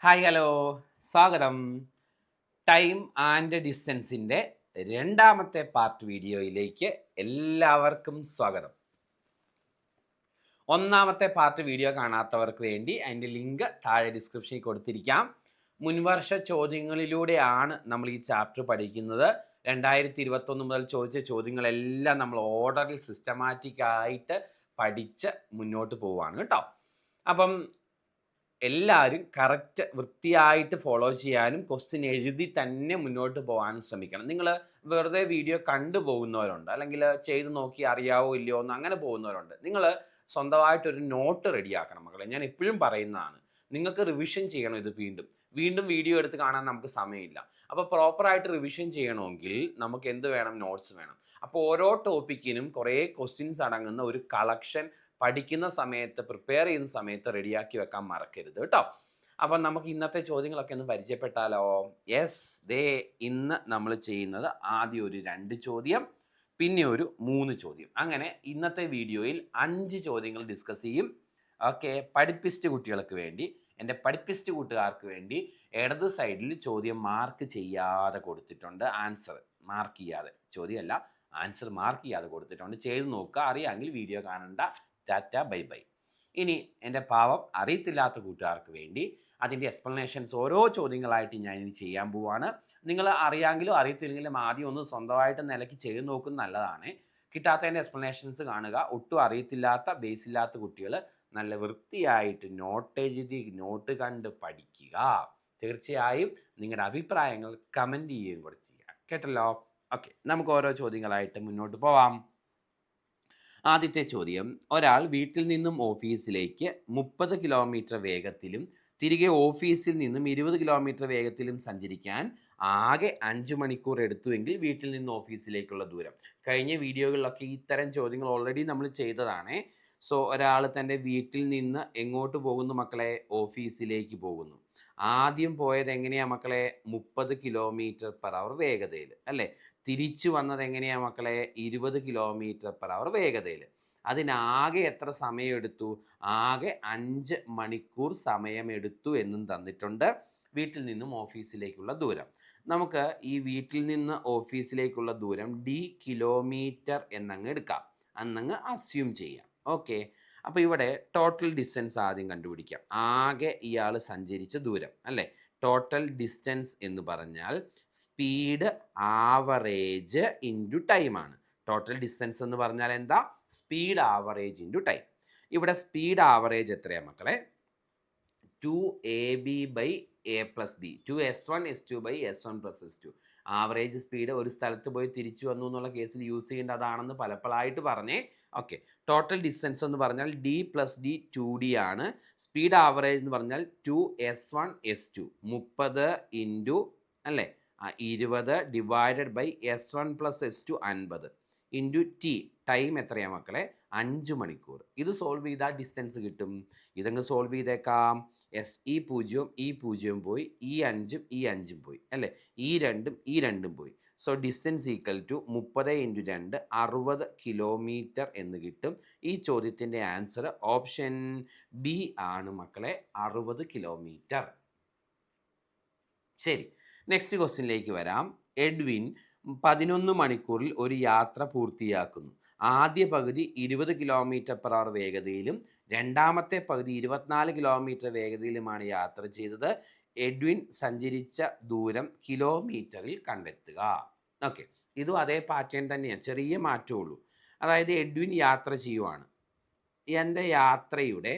Hi hello സ്വാഗതം. Time and ഡിസ്റ്റൻസിൻ്റെ രണ്ടാമത്തെ part വീഡിയോയിലേക്ക് എല്ലാവർക്കും സ്വാഗതം. ഒന്നാമത്തെ പാർട്ട് വീഡിയോ കാണാത്തവർക്ക് വേണ്ടി അതിൻ്റെ ലിങ്ക് താഴെ ഡിസ്ക്രിപ്ഷനിൽ കൊടുത്തിരിക്കാം. മുൻവർഷ ചോദ്യങ്ങളിലൂടെയാണ് നമ്മൾ ഈ ചാപ്റ്റർ പഠിക്കുന്നത്. 2021 മുതൽ ചോദിച്ച ചോദ്യങ്ങളെല്ലാം നമ്മൾ ഓർഡറിൽ സിസ്റ്റമാറ്റിക് ആയിട്ട് പഠിച്ച് മുന്നോട്ട് പോവുകയാണ് കേട്ടോ. അപ്പം എല്ലാവരും കറക്റ്റ് വൃത്തിയായിട്ട് ഫോളോ ചെയ്യാനും ക്വസ്റ്റ്യൻ എഴുതി തന്നെ മുന്നോട്ട് പോകാനും ശ്രമിക്കണം. നിങ്ങൾ വെറുതെ വീഡിയോ കണ്ടു പോകുന്നവരുണ്ട്, അല്ലെങ്കിൽ ചെയ്ത് നോക്കി അറിയാവോ ഇല്ലയോ എന്ന് അങ്ങനെ പോകുന്നവരുണ്ട്. നിങ്ങൾ സ്വന്തമായിട്ടൊരു നോട്ട് റെഡിയാക്കണം മക്കളെ. ഞാൻ എപ്പോഴും പറയുന്നതാണ്, നിങ്ങൾക്ക് റിവിഷൻ ചെയ്യണം. ഇത് വീണ്ടും വീണ്ടും വീഡിയോ എടുത്ത് കാണാൻ നമുക്ക് സമയമില്ല. അപ്പോൾ പ്രോപ്പറായിട്ട് റിവിഷൻ ചെയ്യണമെങ്കിൽ നമുക്ക് എന്ത് വേണം? നോട്ട്സ് വേണം. അപ്പോൾ ഓരോ ടോപ്പിക്കിനും കുറേ ക്വസ്റ്റ്യൻസ് അടങ്ങുന്ന ഒരു കളക്ഷൻ പഠിക്കുന്ന സമയത്ത്, പ്രിപ്പയർ ചെയ്യുന്ന സമയത്ത് റെഡിയാക്കി വെക്കാൻ മറക്കരുത് കേട്ടോ. അപ്പം നമുക്ക് ഇന്നത്തെ ചോദ്യങ്ങളൊക്കെ ഒന്ന് പരിചയപ്പെട്ടാലോ? യെസ്, ഇന്ന് നമ്മൾ ചെയ്യുന്നത് ആദ്യം ഒരു 2 ചോദ്യം, പിന്നെ ഒരു 3 ചോദ്യം. അങ്ങനെ ഇന്നത്തെ വീഡിയോയിൽ 5 ചോദ്യങ്ങൾ ഡിസ്കസ് ചെയ്യും. ഓക്കെ, പഠിപ്പിസ്റ്റ് കുട്ടികൾക്ക് വേണ്ടി, എൻ്റെ പഠിപ്പിസ്റ്റ് കൂട്ടുകാർക്ക് വേണ്ടി ഇടത് സൈഡിൽ ചോദ്യം മാർക്ക് ചെയ്യാതെ കൊടുത്തിട്ടുണ്ട്. ആൻസർ മാർക്ക് ചെയ്യാതെ, ചോദ്യമല്ല ആൻസർ മാർക്ക് ചെയ്യാതെ കൊടുത്തിട്ടുണ്ട്. ചെയ്ത് നോക്കുക. അറിയാമെങ്കിൽ വീഡിയോ കാണണ്ട. Tata bye bye. ഇനി എൻ്റെ പാവം അറിയത്തില്ലാത്ത കൂട്ടുകാർക്ക് വേണ്ടി അതിൻ്റെ എക്സ്പ്ലനേഷൻസ് ഓരോ ചോദ്യങ്ങളായിട്ട് ഞാൻ ഇനി ചെയ്യാൻ പോവാണ്. നിങ്ങൾ അറിയാമെങ്കിലും അറിയത്തില്ലെങ്കിലും ആദ്യം ഒന്ന് സ്വന്തമായിട്ട് നിലയ്ക്ക് ചെയ്ത് നോക്കുന്നത് നല്ലതാണ്. കിട്ടാത്തതിൻ്റെ എക്സ്പ്ലനേഷൻസ് കാണുക. ഒട്ടും അറിയത്തില്ലാത്ത ബേസ് ഇല്ലാത്ത കുട്ടികൾ നല്ല വൃത്തിയായിട്ട് നോട്ട് എഴുതി നോട്ട് കണ്ട് പഠിക്കുക. തീർച്ചയായും നിങ്ങളുടെ അഭിപ്രായങ്ങൾ കമൻറ്റ് ചെയ്യുകയും കൂടെ ചെയ്യുക. കേട്ടല്ലോ? ഓക്കെ, നമുക്ക് ഓരോ ചോദ്യങ്ങളായിട്ട് മുന്നോട്ട് പോവാം. ആദ്യത്തെ ചോദ്യം, ഒരാൾ വീട്ടിൽ നിന്നും ഓഫീസിലേക്ക് 30 കിലോമീറ്റർ വേഗത്തിലും തിരികെ ഓഫീസിൽ നിന്നും 20 കിലോമീറ്റർ വേഗത്തിലും സഞ്ചരിക്കാൻ ആകെ 5 മണിക്കൂർ എടുത്തുവെങ്കിൽ വീട്ടിൽ നിന്ന് ഓഫീസിലേക്കുള്ള ദൂരം. കഴിഞ്ഞ വീഡിയോകളിലൊക്കെ ഇത്തരം ചോദ്യങ്ങൾ ഓൾറെഡി നമ്മൾ ചെയ്തതാണ്. സോ ഒരാൾ തൻ്റെ വീട്ടിൽ നിന്ന് എങ്ങോട്ട് പോകുന്നു മക്കളെ? ഓഫീസിലേക്ക് പോകുന്നു. ആദ്യം പോയത് എങ്ങനെയാ മക്കളെ? 30 കിലോമീറ്റർ പെർ അവർ വേഗതയിൽ അല്ലേ? തിരിച്ചു വന്നത് എങ്ങനെയാ മക്കളെ? 20 കിലോമീറ്റർ പെർ അവർ വേഗതയിൽ. അതിനാകെ എത്ര സമയം എടുത്തു? ആകെ 5 മണിക്കൂർ സമയമെടുത്തു എന്നും തന്നിട്ടുണ്ട്. വീട്ടിൽ നിന്നും ഓഫീസിലേക്കുള്ള ദൂരം, നമുക്ക് ഈ വീട്ടിൽ നിന്ന് ഓഫീസിലേക്കുള്ള ദൂരം കിലോമീറ്റർ എന്നങ്ങ് എടുക്കാം, അന്നങ്ങ് അസ്യൂം ചെയ്യാം. ഓക്കെ, അപ്പോൾ ഇവിടെ ടോട്ടൽ ഡിസ്റ്റൻസ് ആദ്യം കണ്ടുപിടിക്കാം. ആകെ ഇയാൾ സഞ്ചരിച്ച ദൂരം അല്ലേ? ടോട്ടൽ ഡിസ്റ്റൻസ് എന്ന് പറഞ്ഞാൽ സ്പീഡ് ആവറേജ് ഇൻറ്റു ടൈമാണ്. ടോട്ടൽ ഡിസ്റ്റൻസ് എന്ന് പറഞ്ഞാൽ എന്താ? Speed average into time. ഇവിടെ സ്പീഡ് ആവറേജ് എത്രയാണ് മക്കളെ? 2ab/a+b, 2s1s2/s1+s2. ആവറേജ് സ്പീഡ് ഒരു സ്ഥലത്ത് പോയി തിരിച്ചു വന്നു എന്നുള്ള കേസിൽ യൂസ് ചെയ്യേണ്ട അതാണെന്ന് പലപ്പോഴായിട്ട് പറഞ്ഞേ. ഓക്കെ, ടോട്ടൽ ഡിസ്റ്റൻസ് എന്ന് പറഞ്ഞാൽ d+d 2d ആണ്. സ്പീഡ് ആവറേജ് എന്ന് പറഞ്ഞാൽ 2s1s2, 30 ഇൻറ്റു അല്ലേ 20 divided by s1+s2 50 into T. Time എത്രയാണ് മക്കളെ? 5 മണിക്കൂർ. ഇത് സോൾവ് ചെയ്താൽ ഡിസ്റ്റൻസ് കിട്ടും. ഇതങ്ങ് സോൾവ് ചെയ്തേക്കാം. ഈ 0 പോയി, ഈ 5 പോയി അല്ലേ? ഈ 2 പോയി. So distance equal to 30 into 2 60 kilometre എന്ന് കിട്ടും. ഈ ചോദ്യത്തിൻ്റെ ആൻസർ ഓപ്ഷൻ ബി ആണ് മക്കളെ, 60 കിലോമീറ്റർ. ശരി, നെക്സ്റ്റ് ക്വസ്റ്റ്യനിലേക്ക് വരാം. എഡ്വിൻ 11 മണിക്കൂറിൽ ഒരു യാത്ര പൂർത്തിയാക്കുന്നു. ആദ്യ പകുതി 20 കിലോമീറ്റർ പെർ അവർ വേഗതയിലും രണ്ടാമത്തെ പകുതി 24 കിലോമീറ്റർ വേഗതയിലുമാണ് യാത്ര ചെയ്തത്. എഡ്വിൻ സഞ്ചരിച്ച ദൂരം കിലോമീറ്ററിൽ കണ്ടെത്തുക. ഓക്കെ, ഇതും അതേ പാറ്റേൺ തന്നെയാണ്, ചെറിയ മാറ്റമുള്ളൂ. അതായത് എഡ്വിൻ യാത്ര ചെയ്യുവാണ്. എൻ്റെ യാത്രയുടെ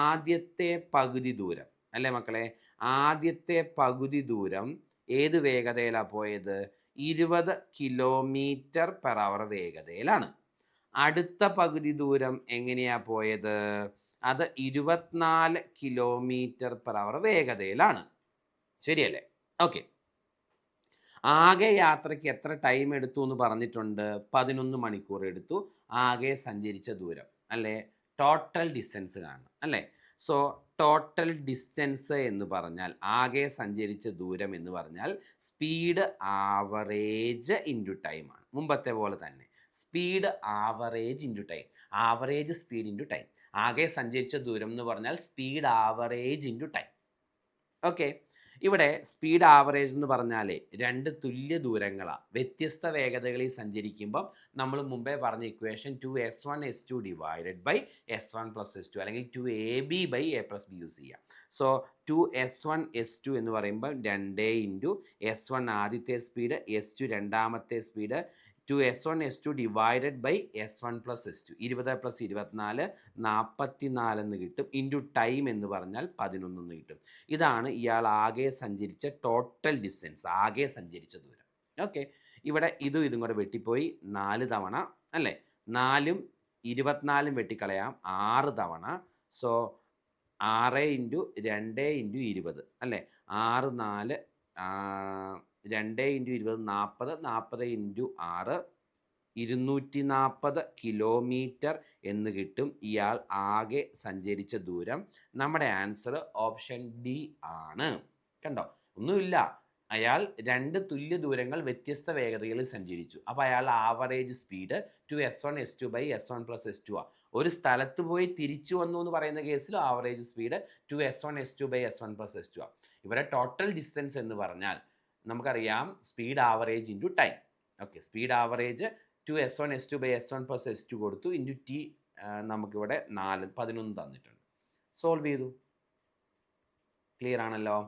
ആദ്യത്തെ പകുതി ദൂരം അല്ലേ മക്കളെ? ആദ്യത്തെ പകുതി ദൂരം ഏത് വേഗതയിലാണ് പോയത്? 20 കിലോമീറ്റർ പെർ അവർ വേഗതയിലാണ്. അടുത്ത പകുതി ദൂരം എങ്ങനെയാ പോയത്? അത് 24 കിലോമീറ്റർ പെർ അവർ വേഗതയിലാണ്. ശരിയല്ലേ? ഓക്കെ, ആകെ യാത്രയ്ക്ക് എത്ര ടൈം എടുത്തു എന്ന് പറഞ്ഞിട്ടുണ്ട്? 11 മണിക്കൂർ എടുത്തു. ആകെ സഞ്ചരിച്ച ദൂരം അല്ലേ? ടോട്ടൽ ഡിസ്റ്റൻസ് കാണണം അല്ലേ? സോ ടോട്ടൽ ഡിസ്റ്റൻസ് എന്ന് പറഞ്ഞാൽ, ആകെ സഞ്ചരിച്ച ദൂരം എന്ന് പറഞ്ഞാൽ സ്പീഡ് ആവറേജ് ഇൻറ്റു ടൈം ആണ്. മുമ്പത്തെ പോലെ തന്നെ speed average into time, average speed into time. ആകെ സഞ്ചരിച്ച ദൂരം എന്ന് പറഞ്ഞാൽ speed average into time. Okay, ഇവിടെ സ്പീഡ് ആവറേജ് എന്ന് പറഞ്ഞാൽ രണ്ട് തുല്യ ദൂരങ്ങളാണ് വ്യത്യസ്ത വേഗതകളിൽ സഞ്ചരിക്കുമ്പം നമ്മൾ മുമ്പേ പറഞ്ഞ equation 2s1s2 divided by s1+s2 അല്ലെങ്കിൽ 2ab/a+b യൂസ് ചെയ്യാം. സോ 2s1s2 എന്ന് പറയുമ്പോൾ 2 ഇൻറ്റു s1 ആദ്യത്തെ സ്പീഡ്, s2 രണ്ടാമത്തെ speed, 2s1s2 divided by s1+s2 20+24 44 എന്ന് കിട്ടും. ഇൻറ്റു ടൈം എന്ന് പറഞ്ഞാൽ 11 എന്ന് കിട്ടും. ഇതാണ് ഇയാൾ ആകെ സഞ്ചരിച്ച ടോട്ടൽ ഡിസ്റ്റൻസ്, ആകെ സഞ്ചരിച്ച ദൂരം. ഓക്കെ, ഇവിടെ ഇതും കൂടെ വെട്ടിപ്പോയി 4 തവണ അല്ലേ, 4ഉം 24ഉം വെട്ടിക്കളയാം 6 തവണ. സോ 6 ഇൻറ്റു 2 ഇൻറ്റു 20 അല്ലേ, 6 4 2 ഇൻറ്റു 20 40, 40 ഇൻറ്റു 6 240 കിലോമീറ്റർ എന്ന് കിട്ടും ഇയാൾ ആകെ സഞ്ചരിച്ച ദൂരം. നമ്മുടെ ആൻസർ ഓപ്ഷൻ ഡി ആണ്. കണ്ടോ, ഒന്നുമില്ല, അയാൾ രണ്ട് തുല്യ ദൂരങ്ങൾ വ്യത്യസ്ത വേഗതകളിൽ സഞ്ചരിച്ചു. അപ്പോൾ അയാൾ ആവറേജ് സ്പീഡ് 2s1s2/s1+s2 ആ. ഒരു സ്ഥലത്ത് പോയി തിരിച്ചു വന്നു എന്ന് പറയുന്ന കേസിൽ ആവറേജ് സ്പീഡ് 2s1s2/s1+s2 ആ. ഇവിടെ ടോട്ടൽ ഡിസ്റ്റൻസ് എന്ന് പറഞ്ഞാൽ നമുക്കറിയാം speed average into time. Okay, speed average 2s1s2/s1+s2 കൊടുത്തു ഇൻറ്റു ടി, നമുക്കിവിടെ 11 തന്നിട്ടുണ്ട്. സോൾവ് ചെയ്തു. ക്ലിയർ ആണല്ലോ,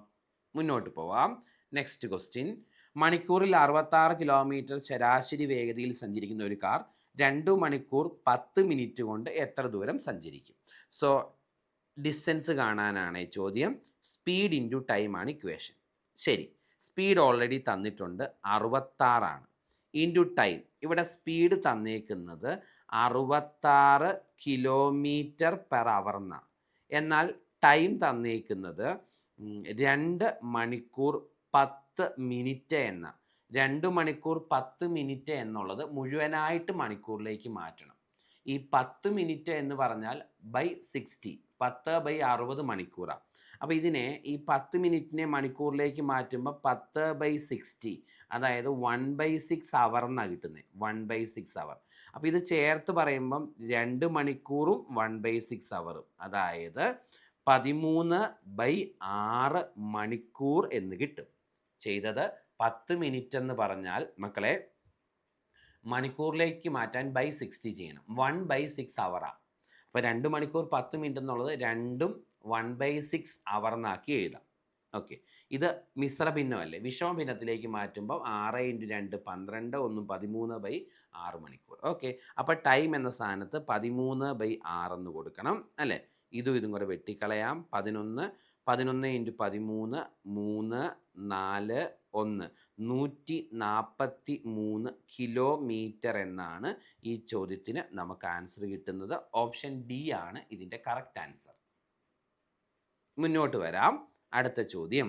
മുന്നോട്ട് പോവാം. Next question. മണിക്കൂറിൽ 66 കിലോമീറ്റർ ശരാശരി വേഗതയിൽ സഞ്ചരിക്കുന്ന ഒരു കാർ 2 മണിക്കൂർ 10 മിനിറ്റ് കൊണ്ട് എത്ര ദൂരം സഞ്ചരിക്കും? സോ ഡിസ്റ്റൻസ് കാണാനാണ് ചോദ്യം. സ്പീഡ് ഇൻറ്റു ടൈം ആണ് ഇക്വേഷൻ. ശരി, സ്പീഡ് ഓൾറെഡി തന്നിട്ടുണ്ട് 66 ആണ്. ഇൻറ്റു ടൈം, ഇവിടെ സ്പീഡ് തന്നേക്കുന്നത് 66 കിലോമീറ്റർ പെർ അവർ എന്നാണ്. എന്നാൽ ടൈം തന്നേക്കുന്നത് 2 മണിക്കൂർ 10 മിനിറ്റ് എന്ന. 2 മണിക്കൂർ 10 മിനിറ്റ് എന്നുള്ളത് മുഴുവനായിട്ട് മണിക്കൂറിലേക്ക് മാറ്റണം. ഈ 10 മിനിറ്റ് എന്ന് പറഞ്ഞാൽ ബൈ 60, 10/60 മണിക്കൂറാണ്. അപ്പോൾ ഇതിനെ ഈ 10 മിനിറ്റിനെ മണിക്കൂറിലേക്ക് മാറ്റുമ്പോൾ 10/60, അതായത് 1/6 അവർ എന്നാണ് കിട്ടുന്നത്. 1/6 അവർ. അപ്പോൾ ഇത് ചേർത്ത് പറയുമ്പം 2 മണിക്കൂറും 1/6 അവറും, അതായത് 13/6 മണിക്കൂർ എന്ന് കിട്ടും. ചെയ്തത് 10 മിനിറ്റ് എന്ന് പറഞ്ഞാൽ മക്കളെ മണിക്കൂറിലേക്ക് മാറ്റാൻ ബൈ 60 ചെയ്യണം. 1/6 അവറാണ്. അപ്പോൾ 2 മണിക്കൂർ 10 മിനിറ്റ് എന്നുള്ളത് രണ്ടും 1/6 അവർ എന്നാക്കി എഴുതാം. ഓക്കെ, ഇത് മിശ്ര ഭിന്നമല്ലേ, വിഷമ ഭിന്നത്തിലേക്ക് മാറ്റുമ്പോൾ 6 ഇൻറ്റു 2 12, 1 13/6 മണിക്കൂർ. ഓക്കെ, അപ്പോൾ ടൈം എന്ന സ്ഥാനത്ത് 13/6 എന്ന് കൊടുക്കണം അല്ലേ. ഇതും കൂടെ വെട്ടിക്കളയാം. 11 ഇൻറ്റു 13 3 4 1 143 കിലോമീറ്റർ എന്നാണ് ഈ ചോദ്യത്തിന് നമുക്ക് ആൻസർ കിട്ടുന്നത്. ഓപ്ഷൻ ഡി ആണ് ഇതിൻ്റെ കറക്റ്റ് ആൻസർ. മുന്നോട്ട് വരാം. അടുത്ത ചോദ്യം.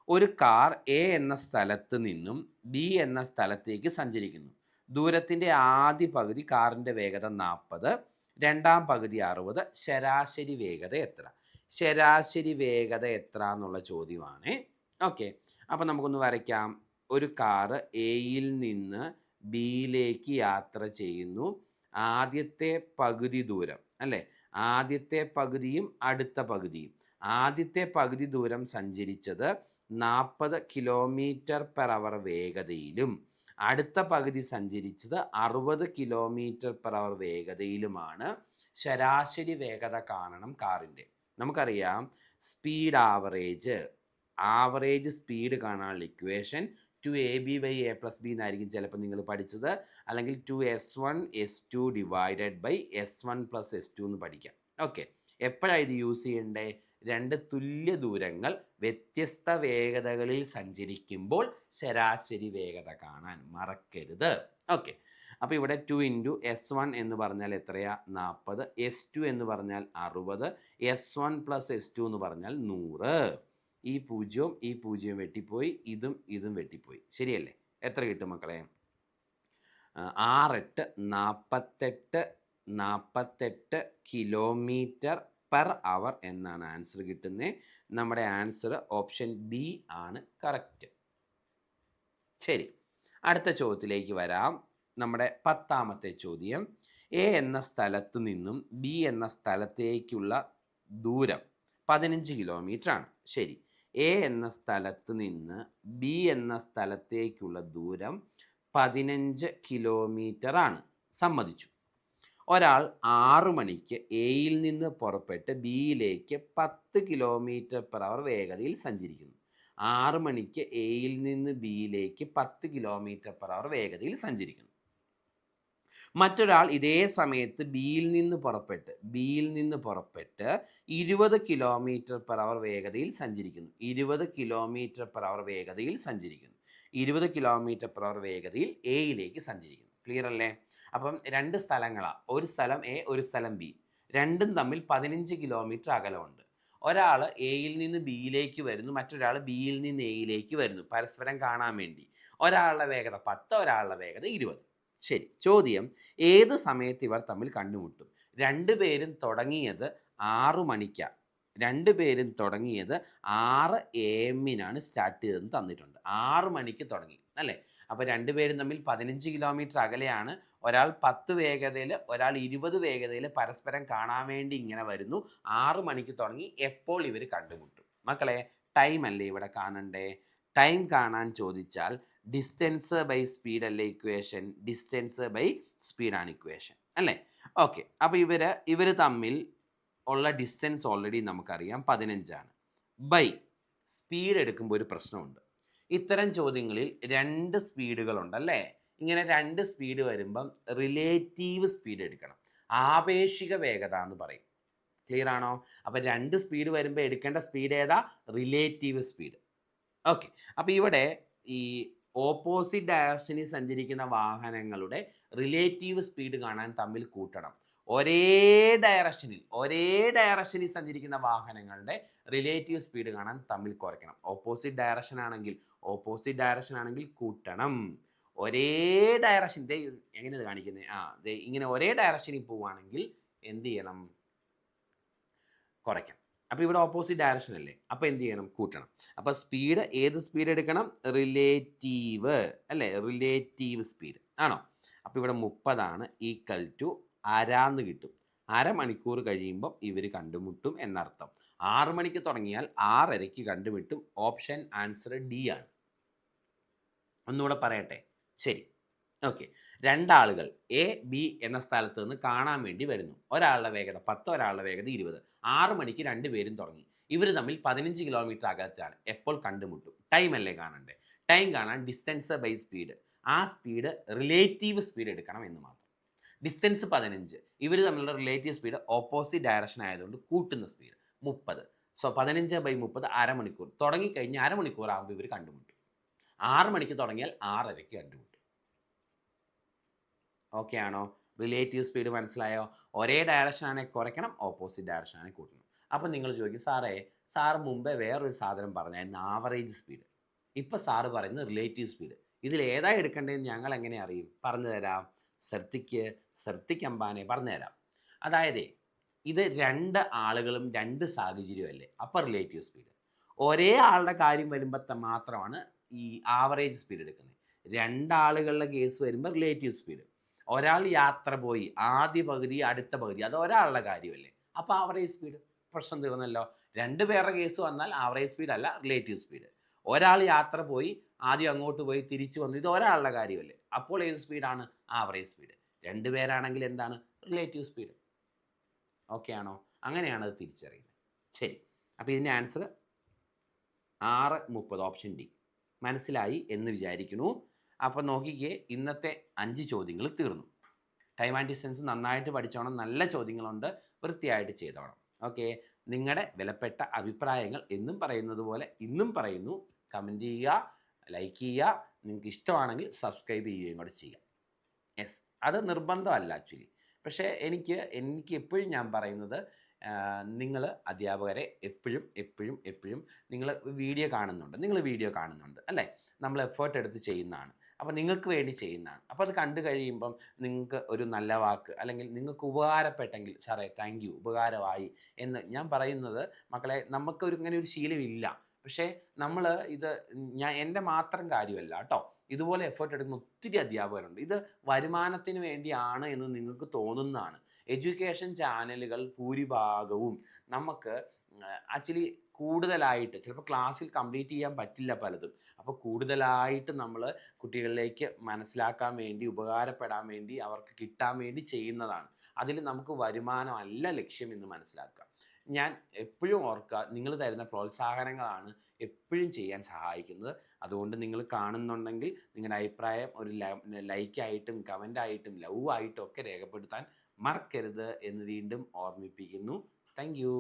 ഒരു കാർ എ എന്ന സ്ഥലത്ത് നിന്നും ബി എന്ന സ്ഥലത്തേക്ക് സഞ്ചരിക്കുന്നു. ദൂരത്തിൻ്റെ ആദ്യ പകുതി കാറിൻ്റെ വേഗത 40, രണ്ടാം പകുതി 60. ശരാശരി വേഗത എത്ര? ശരാശരി വേഗത എത്ര എന്നുള്ള ചോദ്യമാണ്. ഓക്കെ, അപ്പം നമുക്കൊന്ന് വരയ്ക്കാം. ഒരു കാറ് എയിൽ നിന്ന് ബിയിലേക്ക് യാത്ര ചെയ്യുന്നു. ആദ്യത്തെ പകുതി ദൂരം അല്ലേ, ആദ്യത്തെ പകുതിയും അടുത്ത പകുതിയും. ആദ്യത്തെ പകുതി ദൂരം സഞ്ചരിച്ചത് 40 കിലോമീറ്റർ പെർ അവർ വേഗതയിലും അടുത്ത പകുതി സഞ്ചരിച്ചത് 60 കിലോമീറ്റർ പെർ അവർ വേഗതയിലുമാണ്. ശരാശരി വേഗത കാണണം കാറിൻ്റെ. നമുക്കറിയാം സ്പീഡ് ആവറേജ് സ്പീഡ് കാണാനുള്ള ഇക്വേഷൻ 2ab/a+b എന്നായിരിക്കും ചിലപ്പോൾ നിങ്ങൾ പഠിച്ചത്, അല്ലെങ്കിൽ 2s1s2 ഡിവൈഡഡ് ബൈ s1+s2 എന്ന് പഠിക്കാം. ഓക്കെ, എപ്പോഴാണ് ഇത് യൂസ് ചെയ്യേണ്ടേ? രണ്ട് തുല്യ ദൂരങ്ങൾ വ്യത്യസ്ത വേഗതകളിൽ സഞ്ചരിക്കുമ്പോൾ ശരാശരി വേഗത കാണാൻ മറക്കരുത്. ഓക്കെ, അപ്പോൾ ഇവിടെ 2 ഇൻറ്റു s1 എന്ന് പറഞ്ഞാൽ എത്രയാ? 40. s2 എന്ന് പറഞ്ഞാൽ 60. s1+s2 എന്ന് പറഞ്ഞാൽ 100. ഈ പൂജ്യവും വെട്ടിപ്പോയി, ഇതും വെട്ടിപ്പോയി. ശരിയല്ലേ? എത്ര കിട്ടും മക്കളെ? 6 48 കിലോമീറ്റർ പെർ അവർ എന്നാണ് ആൻസർ കിട്ടുന്നത്. നമ്മുടെ ആൻസർ ഓപ്ഷൻ ബി ആണ് കറക്റ്റ്. ശരി, അടുത്ത ചോദ്യത്തിലേക്ക് വരാം. നമ്മുടെ 10ാമത്തെ ചോദ്യം. എ എന്ന സ്ഥലത്തു നിന്നും ബി എന്ന സ്ഥലത്തേക്കുള്ള ദൂരം 15 കിലോമീറ്റർ ആണ്. ശരി, എ എന്ന സ്ഥലത്ത് നിന്ന് ബി എന്ന സ്ഥലത്തേക്കുള്ള ദൂരം 15 കിലോമീറ്റർ ആണ്. സമ്മതിച്ചു. ഒരാൾ 6 മണിക്ക് എയിൽ നിന്ന് പുറപ്പെട്ട് ബിയിലേക്ക് 10 കിലോമീറ്റർ/അവർ വേഗതയിൽ സഞ്ചരിക്കുന്നു. 6 മണിക്ക് എയിൽ നിന്ന് ബിയിലേക്ക് 10 കിലോമീറ്റർ/അവർ വേഗതയിൽ സഞ്ചരിക്കുന്നു. മറ്റൊരാൾ ഇതേ സമയത്ത് ബിയിൽ നിന്ന് പുറപ്പെട്ട് 20 കിലോമീറ്റർ/അവർ വേഗതയിൽ സഞ്ചരിക്കുന്നു. 20 കിലോമീറ്റർ/അവർ വേഗതയിൽ സഞ്ചരിക്കുന്നു. 20 കിലോമീറ്റർ/അവർ വേഗതയിൽ എയിലേക്ക് സഞ്ചരിക്കുന്നു. ക്ലിയർ അല്ലേ? അപ്പം രണ്ട് സ്ഥലങ്ങളാണ്, ഒരു സ്ഥലം എ, ഒരു സ്ഥലം ബി. രണ്ടും തമ്മിൽ 15 കിലോമീറ്റർ അകലമുണ്ട്. ഒരാൾ എയിൽ നിന്ന് ബിയിലേക്ക് വരുന്നു, മറ്റൊരാൾ ബിയിൽ നിന്ന് എയിലേക്ക് വരുന്നു, പരസ്പരം കാണാൻ വേണ്ടി. ഒരാളുടെ വേഗത 10, ഒരാളുടെ വേഗത 20. ശരി, ചോദ്യം, ഏത് സമയത്ത് ഇവർ തമ്മിൽ കണ്ടുമുട്ടും? രണ്ടുപേരും തുടങ്ങിയത് 6 മണിക്കാണ്. 6 AM സ്റ്റാർട്ട് ചെയ്തെന്ന് തന്നിട്ടുണ്ട്. 6 മണിക്ക് തുടങ്ങി അല്ലേ? അപ്പോൾ രണ്ടുപേരും തമ്മിൽ 15 കിലോമീറ്റർ അകലെയാണ്. ഒരാൾ 10 വേഗതയിൽ, ഒരാൾ 20 വേഗതയിൽ പരസ്പരം കാണാൻ വേണ്ടി ഇങ്ങനെ വരുന്നു. 6 മണിക്ക് തുടങ്ങി. എപ്പോൾ ഇവർ കണ്ടുമുട്ടും? മക്കളെ, ടൈം അല്ലേ ഇവിടെ കാണണ്ടേ? ടൈം കാണാൻ ചോദിച്ചാൽ ഡിസ്റ്റൻസ് ബൈ സ്പീഡ് അല്ലേ ഇക്വേഷൻ? ഡിസ്റ്റൻസ് ബൈ സ്പീഡാണ് ഇക്വേഷൻ അല്ലേ? ഓക്കെ, അപ്പോൾ ഇവർ തമ്മിൽ ഉള്ള ഡിസ്റ്റൻസ് ഓൾറെഡി നമുക്കറിയാം, 15 ബൈ സ്പീഡ് എടുക്കുമ്പോൾ ഒരു പ്രശ്നമുണ്ട്. ഇത്തരം ചോദ്യങ്ങളിൽ 2 സ്പീഡുകളുണ്ടല്ലേ? ഇങ്ങനെ 2 സ്പീഡ് വരുമ്പം റിലേറ്റീവ് സ്പീഡ് എടുക്കണം. ആപേക്ഷിക വേഗത എന്ന് പറയും. ക്ലിയർ ആണോ? അപ്പം 2 സ്പീഡ് വരുമ്പോൾ എടുക്കേണ്ട സ്പീഡ് ഏതാ? Relative speed. ഓക്കെ, അപ്പോൾ ഇവിടെ ഈ ഓപ്പോസിറ്റ് ഡയറക്ഷനിൽ സഞ്ചരിക്കുന്ന വാഹനങ്ങളുടെ റിലേറ്റീവ് സ്പീഡ് കാണാൻ തമ്മിൽ കൂട്ടണം. ഒരേ ഡയറക്ഷനിൽ സഞ്ചരിക്കുന്ന വാഹനങ്ങളുടെ റിലേറ്റീവ് സ്പീഡ് കാണാൻ തമ്മിൽ കുറയ്ക്കണം. ഓപ്പോസിറ്റ് ഡയറക്ഷൻ ആണെങ്കിൽ കൂട്ടണം. ഒരേ ഡയറക്ഷൻ എങ്ങനെ കാണിക്കുന്നത്? ഇങ്ങനെ ഒരേ ഡയറക്ഷനിൽ പോവുകയാണെങ്കിൽ എന്ത് ചെയ്യണം? കുറയ്ക്കണം. അപ്പോൾ ഇവിടെ ഓപ്പോസിറ്റ് ഡയറക്ഷൻ അല്ലേ, അപ്പോൾ എന്ത് ചെയ്യണം? കൂട്ടണം. അപ്പോൾ സ്പീഡ്, ഏത് സ്പീഡ് എടുക്കണം? റിലേറ്റീവ് അല്ലേ? റിലേറ്റീവ് സ്പീഡ് ആണോ? അപ്പോൾ ഇവിടെ 30 ഈക്വൽ ടു അരാന്ന് കിട്ടും. അരമണിക്കൂർ കഴിയുമ്പോൾ ഇവർ കണ്ടുമുട്ടും എന്നർത്ഥം. 6 മണിക്ക് തുടങ്ങിയാൽ 6:30 കണ്ടുമുട്ടും. ഓപ്ഷൻ ആൻസർ ഡി ആണ്. ഒന്നുകൂടെ പറയട്ടെ. ശരി, ഓക്കെ. രണ്ടാളുകൾ എ, ബി എന്ന സ്ഥലത്ത് നിന്ന് കാണാൻ വേണ്ടി വരുന്നു. ഒരാളുടെ വേഗത 10, ഒരാളുടെ വേഗത 20. 6 മണിക്ക് രണ്ടുപേരും തുടങ്ങി. ഇവർ തമ്മിൽ 15 കിലോമീറ്റർ അകലത്താണ്. എപ്പോൾ കണ്ടുമുട്ടും? ടൈം അല്ലേ കാണണ്ടേ? ടൈം കാണാൻ ഡിസ്റ്റൻസ് ബൈ സ്പീഡ്, ആ സ്പീഡ് റിലേറ്റീവ് സ്പീഡ് എടുക്കണം എന്ന് മാത്രം. ഡിസ്റ്റൻസ് 15, ഇവർ തമ്മിലുള്ള റിലേറ്റീവ് സ്പീഡ് ഓപ്പോസിറ്റ് ഡയറക്ഷൻ ആയതുകൊണ്ട് കൂട്ടുന്ന സ്പീഡ് 30. സോ 15/30 അരമണിക്കൂർ. തുടങ്ങിക്കഴിഞ്ഞ് അരമണിക്കൂർ ആകുമ്പോൾ ഇവർ കണ്ടുമുട്ടും. 6 മണിക്ക് തുടങ്ങിയാൽ 6:30 കണ്ടുമുട്ടും. ഓക്കെ ആണോ? റിലേറ്റീവ് സ്പീഡ് മനസ്സിലായോ? ഒരേ ഡയറക്ഷനാണെങ്കിൽ കുറയ്ക്കണം, ഓപ്പോസിറ്റ് ഡയറക്ഷനാണെങ്കിൽ കൂട്ടണം. അപ്പം നിങ്ങൾ ചോദിക്കും, സാറ് മുമ്പേ വേറൊരു സാധനം പറഞ്ഞായിരുന്നു, ആവറേജ് സ്പീഡ്. ഇപ്പം സാറ് പറയുന്നത് റിലേറ്റീവ് സ്പീഡ്. ഇതിൽ ഏതാ എടുക്കേണ്ടതെന്ന് ഞങ്ങൾ എങ്ങനെ അറിയും? പറഞ്ഞു തരാം. ശ്രദ്ധിക്കമ്പാനെ പറഞ്ഞുതരാം. അതായത് ഇത് 2 ആളുകളും 2 സാഹചര്യമല്ലേ, അപ്പോൾ റിലേറ്റീവ് സ്പീഡ്. ഒരേ ആളുടെ കാര്യം വരുമ്പോൾ മാത്രമാണ് ഈ ആവറേജ് സ്പീഡ് എടുക്കുന്നത്. 2 ആളുകളുടെ കേസ് വരുമ്പോൾ റിലേറ്റീവ് സ്പീഡ്. ഒരാൾ യാത്ര പോയി, ആദ്യ പകുതി അടുത്ത പകുതി, അത് ഒരാളുടെ കാര്യമല്ലേ, അപ്പോൾ ആവറേജ് സ്പീഡ്. പ്രശ്നം തീർന്നല്ലോ. 2 പേരുടെ കേസ് വന്നാൽ ആവറേജ് സ്പീഡ് അല്ല, റിലേറ്റീവ് സ്പീഡ്. ഒരാൾ യാത്ര പോയി, ആദ്യം അങ്ങോട്ട് പോയി തിരിച്ചു വന്നു, ഇത് ഒരാളുടെ കാര്യമല്ലേ, അപ്പോൾ ഏത് സ്പീഡാണ്? Average speed. 2 പേരാണെങ്കിൽ എന്താണ്? Relative speed. ഓക്കെ ആണോ? അങ്ങനെയാണ് അത് തിരിച്ചറിയുന്നത്. ശരി, അപ്പോൾ ഇതിൻ്റെ ആൻസർ 6:30, ഓപ്ഷൻ ഡി. മനസ്സിലായി എന്ന് വിചാരിക്കുന്നു. അപ്പോൾ നോക്കിക്കേ, ഇന്നത്തെ 5 ചോദ്യങ്ങൾ തീർന്നു. ടൈം ആൻഡ് ഡിസ്റ്റൻസ് നന്നായിട്ട് പഠിച്ചോണം. നല്ല ചോദ്യങ്ങളുണ്ട്, വൃത്തിയായിട്ട് ചെയ്തോണം. ഓക്കെ, നിങ്ങളുടെ വിലപ്പെട്ട അഭിപ്രായങ്ങൾ എന്നും പറയുന്നത് പോലെ ഇന്നും പറയുന്നു. കമൻറ്റ് ചെയ്യുക, ലൈക്ക് ചെയ്യുക, നിങ്ങൾക്ക് ഇഷ്ടമാണെങ്കിൽ സബ്സ്ക്രൈബ് ചെയ്യുകയും കൂടെ ചെയ്യുക. യെസ്, അത് നിർബന്ധമല്ല ആക്ച്വലി. പക്ഷേ എനിക്ക് എപ്പോഴും ഞാൻ പറയുന്നത്, നിങ്ങൾ അധ്യാപകരെ എപ്പോഴും നിങ്ങൾ വീഡിയോ കാണുന്നുണ്ട് അല്ലേ? നമ്മൾ എഫേർട്ട് എടുത്ത് ചെയ്യുന്നതാണ്. അപ്പോൾ നിങ്ങൾക്ക് വേണ്ടി ചെയ്യുന്നതാണ്. അപ്പോൾ അത് കണ്ടു കഴിയുമ്പം നിങ്ങൾക്ക് ഒരു നല്ല വാക്ക്, അല്ലെങ്കിൽ നിങ്ങൾക്ക് ഉപകാരപ്പെട്ടെങ്കിൽ, സാറേ താങ്ക് യു, ഉപകാരമായി എന്ന് ഞാൻ പറയുന്നത്, മക്കളെ ഇങ്ങനെ ഒരു ശീലമില്ല. പക്ഷേ നമ്മൾ എൻ്റെ മാത്രം കാര്യമല്ല കേട്ടോ. ഇതുപോലെ എഫേർട്ട് എടുക്കുന്ന ഒത്തിരി അധ്യാപകരുണ്ട്. ഇത് വരുമാനത്തിന് വേണ്ടിയാണ് എന്ന് നിങ്ങൾക്ക് തോന്നുന്നതാണ്. എഡ്യൂക്കേഷൻ ചാനലുകൾ ഭൂരിഭാഗവും നമുക്ക് ആക്ച്വലി കൂടുതലായിട്ട് ചിലപ്പോൾ ക്ലാസ്സിൽ കംപ്ലീറ്റ് ചെയ്യാൻ പറ്റില്ല പലതും. അപ്പോൾ കൂടുതലായിട്ട് നമ്മൾ കുട്ടികളിലേക്ക് മനസ്സിലാക്കാൻ വേണ്ടി, ഉപകാരപ്പെടാൻ വേണ്ടി, അവർക്ക് കിട്ടാൻ വേണ്ടി ചെയ്യുന്നതാണ്. അതിൽ നമുക്ക് വരുമാനം അല്ല ലക്ഷ്യം എന്ന് മനസ്സിലാക്കുക. ഞാൻ എപ്പോഴും ഓർക്കുക, നിങ്ങൾ തരുന്ന പ്രോത്സാഹനങ്ങളാണ് എപ്പോഴും ചെയ്യാൻ സഹായിക്കുന്നത്. അതുകൊണ്ട് നിങ്ങൾ കാണുന്നുണ്ടെങ്കിൽ നിങ്ങളുടെ അഭിപ്രായം ഒരു ലൈക്കായിട്ടും കമൻ്റായിട്ടും ലവ് ആയിട്ടും ഒക്കെ രേഖപ്പെടുത്താൻ മറക്കരുത് എന്ന് വീണ്ടും ഓർമ്മിപ്പിക്കുന്നു. Thank you.